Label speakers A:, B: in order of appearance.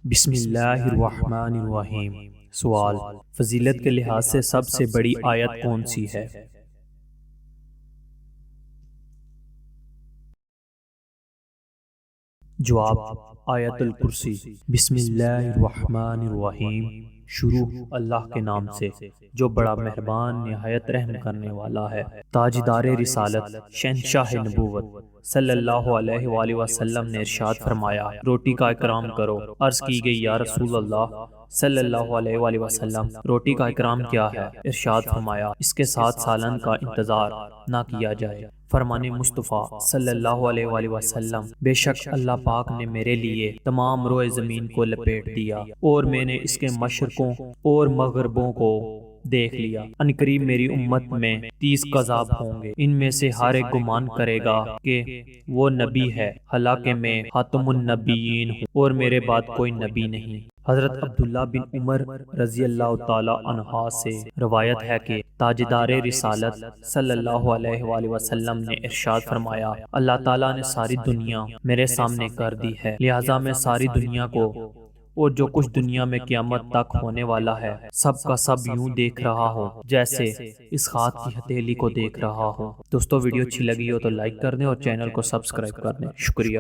A: بسم اللہ الرحمن الرحیم۔ سوال: فضیلت کے لحاظ سے سب سے بڑی آیت کون سی ہے؟ جواب: آیت الکرسی۔ بسم اللہ الرحمن الرحیم۔ شروع اللہ کے نام سے جو بڑا مہربان نہایت رحم کرنے والا ہے۔ تاجدار رسالت شہنشاہ نبوت صلی اللہ علیہ وآلہ وسلم نے ارشاد فرمایا: روٹی کا اکرام کرو۔ عرض کی گئی: یا رسول اللہ صلی اللہ علیہ وآلہ وسلم، روٹی کا اکرام کیا ہے؟ ارشاد فرمایا: اس کے ساتھ سالن کا انتظار نہ کیا جائے۔ فرمان مصطفیٰ صلی اللہ علیہ وآلہ وسلم: بے شک اللہ پاک نے میرے لیے تمام روئے زمین کو لپیٹ دیا اور میں نے اس کے مشرقوں اور مغربوں کو دیکھ لیا۔ ان قریب میری امت میں 30 کذاب ہوں گے، ان میں سے ہر ایک گمان کرے گا کہ وہ نبی ہے، حالانکہ میں خاتم النبیین ہوں اور میرے بعد کوئی نبی نہیں۔ حضرت عبداللہ بن عمر رضی اللہ تعالی عنہ سے روایت ہے کہ تاجدار رسالت صلی اللہ علیہ وآلہ وسلم نے ارشاد فرمایا: اللہ تعالیٰ نے ساری دنیا میرے سامنے کر دی ہے، لہٰذا میں ساری دنیا کو اور جو کچھ دنیا میں قیامت تک ہونے والا ہے سب کا سب یوں دیکھ رہا ہوں جیسے اس خاک کی ہتھیلی کو دیکھ رہا ہوں۔ دوستو، ویڈیو اچھی لگی ہو تو لائک کر دیں اور چینل کو سبسکرائب کر دیں۔ شکریہ۔